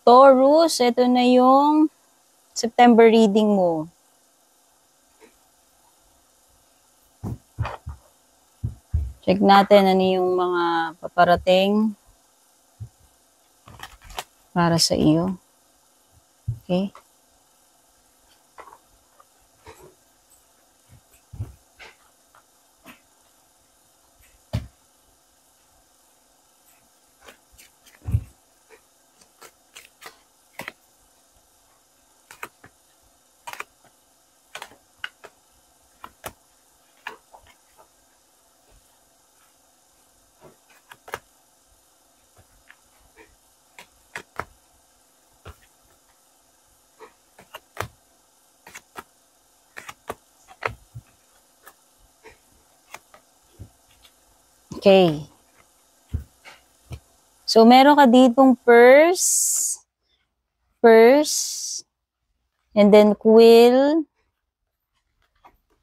Taurus, ito na yung September reading mo. Check natin ano yung mga paparating para sa iyo. Okay? Okay. So, meron ka ditong purse, and then quill,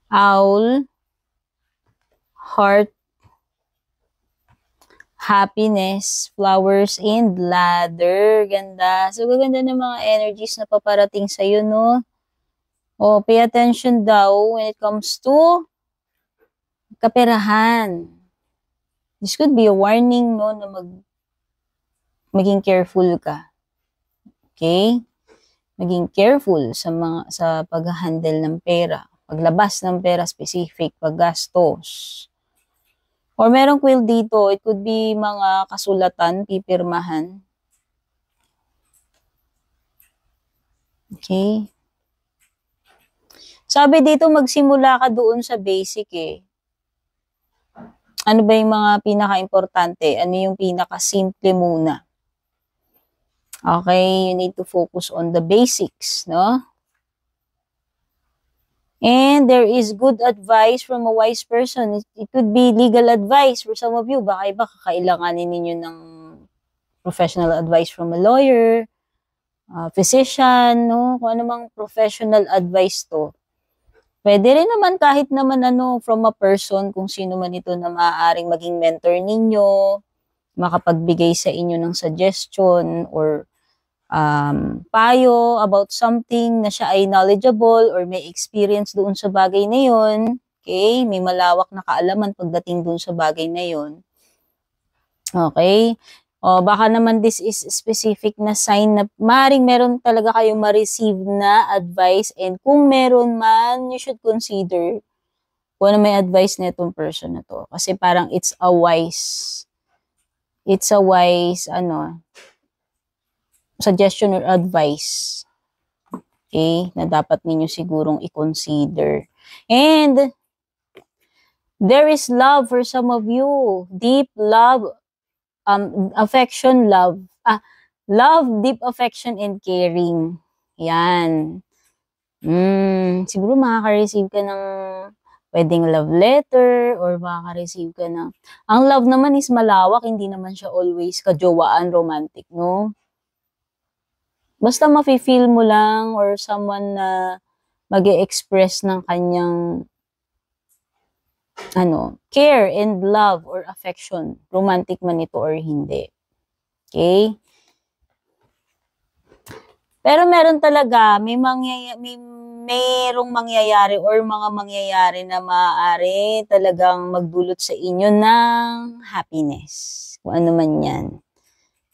owl, heart, happiness, flowers, and ladder. Ganda. So, gaganda ng mga energies na paparating sa'yo, no? Oh, pay attention daw when it comes to kaperahan. This could be a warning, no, na maging careful ka. Okay? Maging careful sa pag-handle ng pera. Paglabas ng pera specific, paggastos. Or merong quill dito, it could be mga kasulatan, pipirmahan. Okay? Sabi dito, magsimula ka doon sa basic eh. Ano ba yung mga pinaka-importante? Ano yung pinaka-simple muna? Okay, you need to focus on the basics, no? And there is good advice from a wise person. It could be legal advice for some of you. Baka iba kakailanganin ninyo ng professional advice from a lawyer, physician, no? Kung ano mang professional advice to. Pwede rin naman kahit naman from a person, kung sino man ito na maaaring maging mentor ninyo, makapagbigay sa inyo ng suggestion or payo about something na siya ay knowledgeable or may experience doon sa bagay na yun. Okay? May malawak na kaalaman pagdating doon sa bagay na yun. Okay? O, baka naman this is specific na sign na maaaring meron talaga kayong ma-receive na advice, and kung meron man, you should consider kung ano may advice na itong person na to. Kasi parang it's a wise suggestion or advice. Okay? Na dapat ninyo sigurong i-consider. And there is love for some of you. Deep love, affection, love, deep affection and caring. Yan. Siguro makaka-receive ka ng pwedeng love letter or makaka-receive ka ng... Ang love naman is malawak, hindi naman siya always kajowaan, romantic, no? Basta mafe-feel mo lang or someone na mag-e-express ng kanyang care and love or affection, romantic man ito or hindi. Okay? Pero meron talaga, merong mangyayari or mga mangyayari na maaari talagang magdulot sa inyo ng happiness. Kung ano man yan.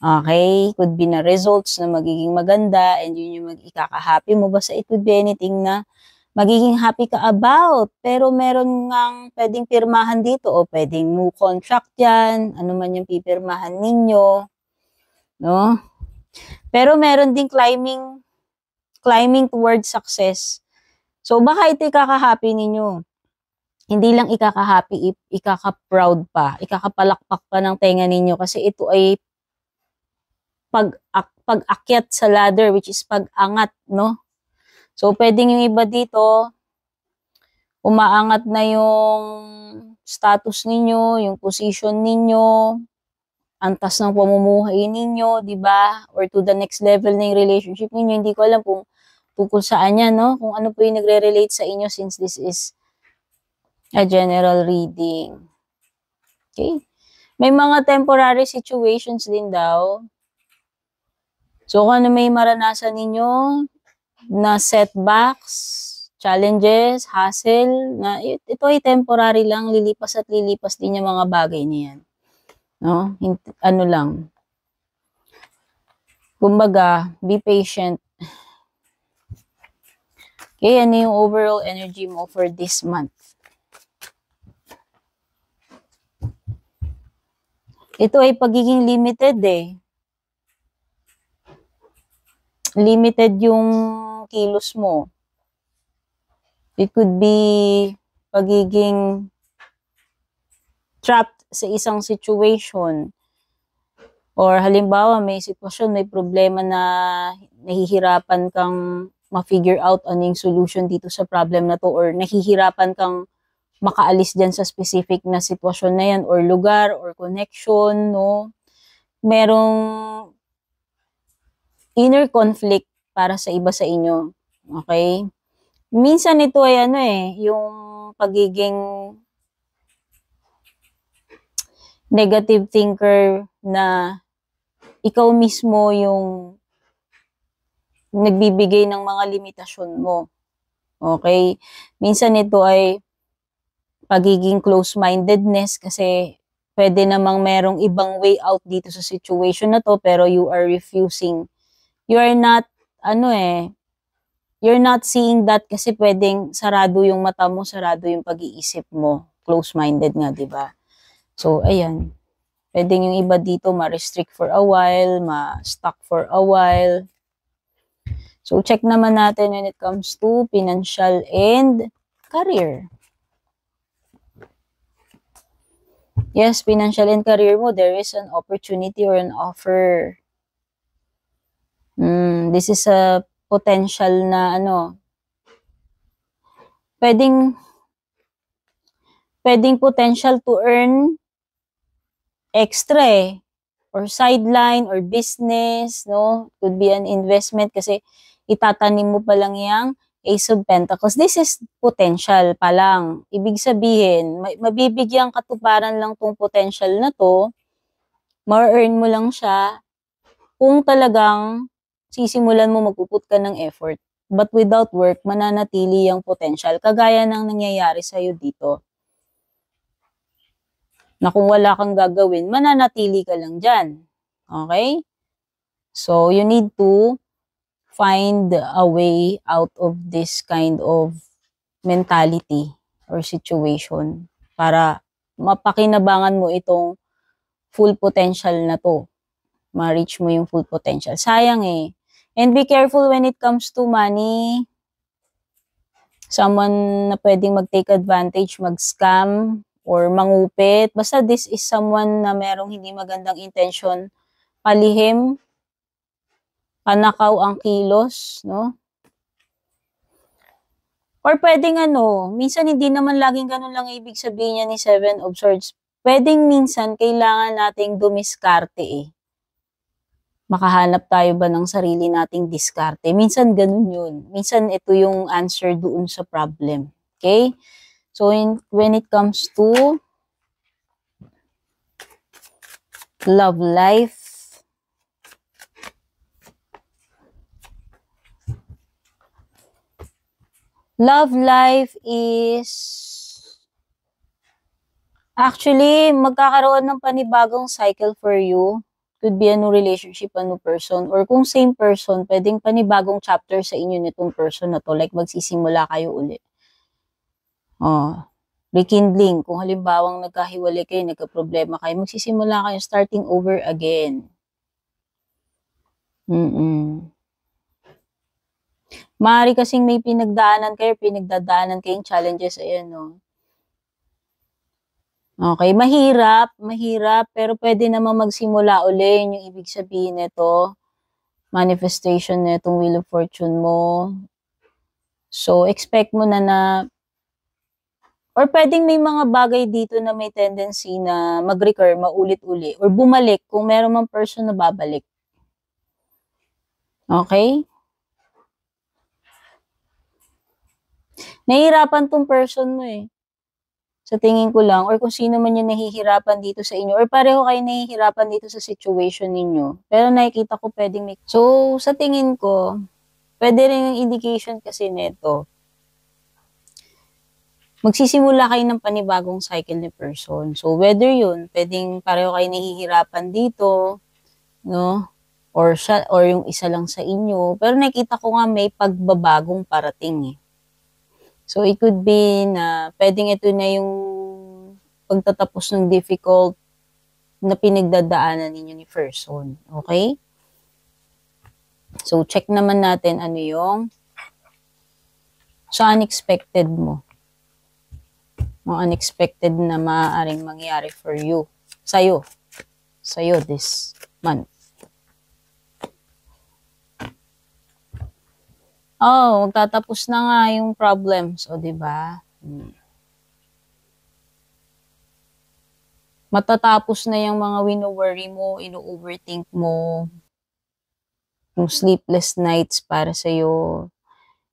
Okay? Could be na results na magiging maganda and yun yung ikaka-happy mo. Basta it could be anything na magiging happy ka about. Pero meron ngang pwedeng pirmahan dito o pwedeng new contract yan. Ano man yung pipirmahan ninyo. No? Pero meron ding climbing towards success. So, baka ito ikaka-happy ninyo. Hindi lang ikaka-happy, ikaka-proud pa. Ikakapalakpak pa ng tenga ninyo kasi ito ay pag-akyat sa ladder, which is pag-angat, no? So, pwedeng yung iba dito, umaangat na yung status ninyo, yung position ninyo, antas ng pamumuhay ninyo, di ba? Or to the next level na yung relationship ninyo. Hindi ko alam kung tungkol saan yan, no? Kung ano po yung nagre-relate sa inyo since this is a general reading. Okay? May mga temporary situations din daw. So, kung ano may maranasan ninyo na setbacks, challenges, hassle, na ito ay temporary lang, lilipas at lilipas din yung mga bagay niyan. No? Ano lang. Kumbaga, be patient. Okay, ano yung overall energy mo for this month? Ito ay pagiging limited eh. Limited yung kilos mo. It could be pagiging trapped sa isang situation. Or halimbawa, may sitwasyon, may problema na nahihirapan kang ma-figure out ano yung solution dito sa problem na to, or nahihirapan kang makaalis dyan sa specific na sitwasyon na yan, or lugar, or connection, no? Merong inner conflict para sa iba sa inyo. Okay? Minsan ito ay ano eh, yung pagiging negative thinker na ikaw mismo yung nagbibigay ng mga limitasyon mo. Okay? Minsan ito ay pagiging close-mindedness kasi pwede namang merong ibang way out dito sa situation na to pero you are refusing. You are not, you're not seeing that kasi pwedeng sarado yung mata mo, sarado yung pag-iisip mo. Close-minded nga, di ba? So, ayan. Pwedeng yung iba dito ma-restrict for a while, ma-stuck for a while. So, check naman natin when it comes to financial and career. Yes, financial and career mo, there is an opportunity or an offer. This is a potential na pwedeng potential to earn extra eh. Or sideline, or business, no? Could be an investment kasi itatanim mo pa lang yung Ace of Pentacles. This is potential pa lang. Ibig sabihin, mabibigyan katuparan lang tong potential na to, ma-earn mo lang siya kung talagang sisimulan mo, magpuput ka ng effort. But without work, mananatili yung potential. Kagaya ng nangyayari sa'yo dito. Na kung wala kang gagawin, mananatili ka lang dyan. Okay? So, you need to find a way out of this kind of mentality or situation para mapakinabangan mo itong full potential na to. Ma-reach mo yung full potential. Sayang eh. And be careful when it comes to money. Someone na pwedeng mag-take advantage, mag-scam, or mangupit. Basta this is someone na merong hindi magandang intention, palihim, panakaw ang kilos, no? Or pwedeng minsan hindi naman laging ganun lang ibig sabihin niya ni Seven of Swords. Pwedeng minsan kailangan nating dumiskarte eh. Makahanap tayo ba ng sarili nating diskarte? Minsan ganun yun. Minsan ito yung answer doon sa problem. Okay? So, when it comes to love life, love life is actually magkakaroon ng panibagong cycle for you. Could be a new relationship, a new person, or kung same person, pwedeng panibagong chapter sa inyo nitong person na to, like magsisimula kayo uli. Rekindling, kung halimbawang nagkahiwalay kayo, nagka-problema kayo, magsisimula kayo, starting over again. Maaari kasing may pinagdaanan kayong challenges, ayan, no? Okay, mahirap, pero pwede namang magsimula uli, yung ibig sabihin nito, manifestation na itong Wheel of Fortune mo. So, expect mo na or pwedeng may mga bagay dito na may tendency na mag-recur, maulit-uli, or bumalik kung meron mang person na babalik. Okay? Nahihirapan tong person mo eh. Sa tingin ko lang, or kung sino man yung nahihirapan dito sa inyo, or pareho kayo nahihirapan dito sa situation ninyo. Pero nakikita ko pwedeng may... So, sa tingin ko, pwede rin yung indication kasi nito. Magsisimula kayo ng panibagong cycle ni person. So, whether yun, pwedeng pareho kayo nahihirapan dito, no? Or siya, or yung isa lang sa inyo. Pero nakita ko nga may pagbabagong parating eh. So, it could be na pwedeng ito na yung pagtatapos ng difficult na pinagdadaanan ninyo ni person. Okay? So, check naman natin ano yung sa unexpected mo. Mga unexpected na maaaring mangyari for you. Sa'yo this month. Oh, magtatapos na nga yung problems. O, diba? Matatapos na yung mga wino-worry mo, ino-overthink mo, yung sleepless nights para sa'yo,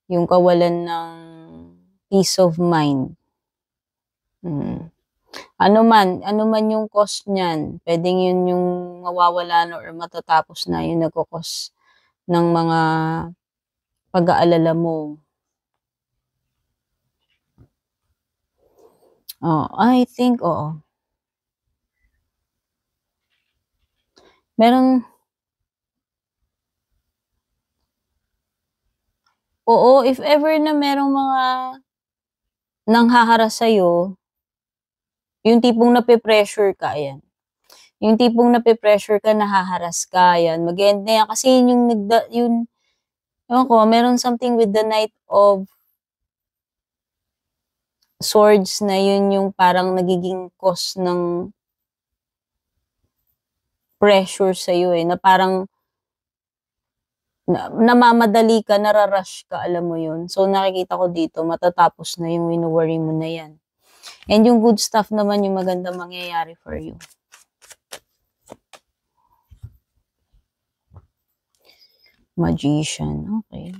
yung kawalan ng peace of mind. Ano man yung cost niyan, pwedeng yun yung mawawala na or matatapos na yung nagkukos ng mga pag-aalala mo. Oh, I think, oo. Meron, oo, if ever na merong mga nanghaharas sa'yo, yung tipong nape-pressure ka, ayan. Yung tipong nape-pressure ka, nahaharas ka, ayan. Mag-end na yan. Kasi yun, ewan ko, meron something with the Knight of Swords na yun yung parang nagiging cause ng pressure sa'yo eh. Na parang namamadali ka, nararush ka, alam mo yun. So, nakikita ko dito, matatapos na yung wino-worry mo na yan. And yung good stuff naman yung maganda mangyayari for you. Magician, okay.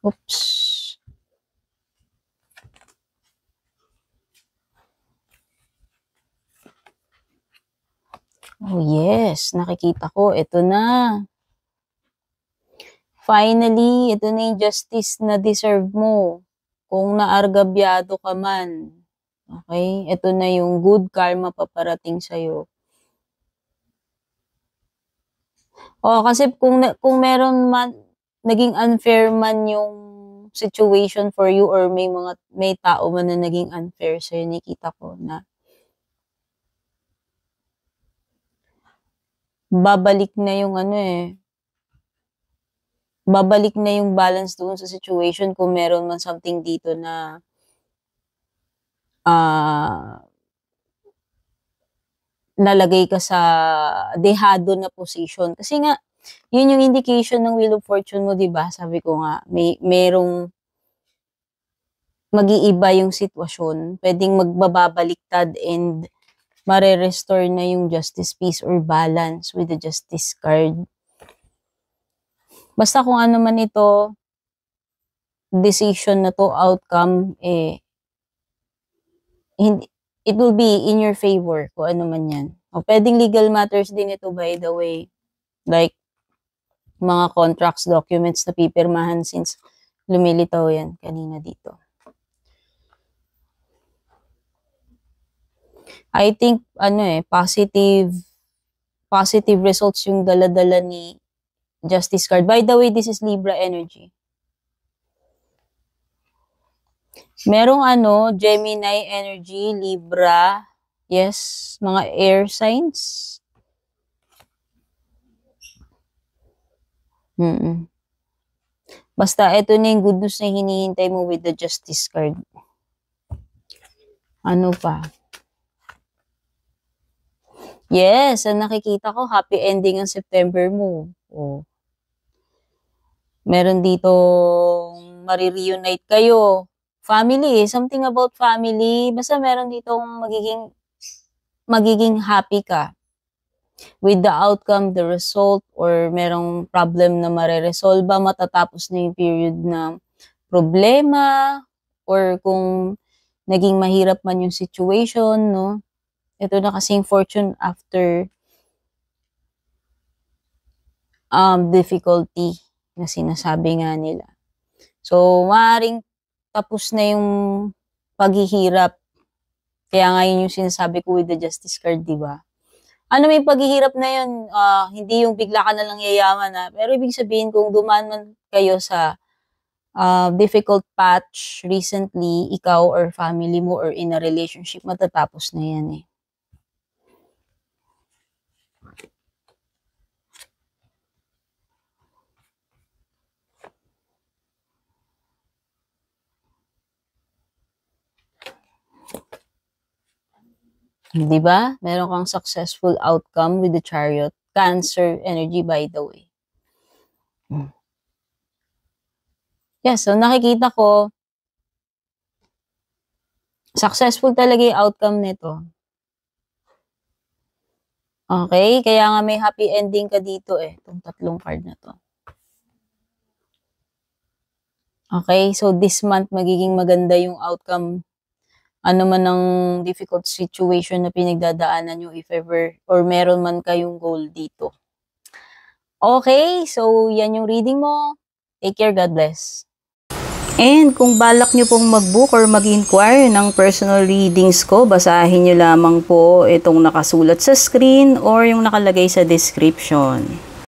Oops. Oh yes, nakikita ko, ito na. Finally, ito na yung justice na deserve mo. Kung naargabyado ka man. Okay? Ito na yung good karma paparating sa'yo. Oh, kasi kung meron man, naging unfair man yung situation for you or may tao man na naging unfair sa'yo, nakita ko na babalik na yung babalik na yung balance doon sa situation kung meron man something dito na nalagay ka sa dehado na position. Kasi nga, yun yung indication ng Wheel of Fortune mo, di ba? Sabi ko nga, merong mag-iiba yung sitwasyon. Pwedeng magbabaliktad and mare-restore na yung justice, peace, or balance with the justice card. Basta kung ano man ito, decision na to, outcome, it will be in your favor kung ano man yan. O, pwedeng legal matters din ito, by the way. Like, mga contracts, documents na pipirmahan since lumilitaw yan kanina dito. I think, positive results yung dala-dala ni Justice card. By the way, this is Libra energy. Merong Gemini energy, Libra, yes, mga air signs. Basta, ito na yung good news na hinihintay mo with the Justice card. Ano pa? Yes, ang nakikita ko, happy ending ang September mo. Oh. Meron dito marireunite kayo. Family, something about family. Basta meron ditong magiging happy ka. with the outcome, the result, or merong problem na mareresolba, matatapos na yung period na problema, or kung naging mahirap man yung situation, no? Ito na kasing fortune after difficulty na sinasabi nga nila. So, maaaring tapos na yung paghihirap. Kaya nga yun yung sinasabi ko with the justice card, di ba? Ano may paghihirap na yun, hindi yung bigla ka na lang yayaman, ha? Pero ibig sabihin, kung dumaan man kayo sa difficult patch recently, ikaw or family mo or in a relationship, matatapos na yan eh. Di ba? Meron kang successful outcome with the Chariot. Cancer energy, by the way. Yeah, so nakikita ko, successful talaga yung outcome nito. Okay? Kaya nga may happy ending ka dito eh. Itong tatlong card na to. Okay? So this month, magiging maganda yung outcome. Ano man ang difficult situation na pinagdadaanan nyo, if ever, or meron man kayong goal dito. Okay, so yan yung reading mo. Take care, God bless. And kung balak nyo pong mag-book or mag-inquire ng personal readings ko, basahin nyo lamang po itong nakasulat sa screen or yung nakalagay sa description.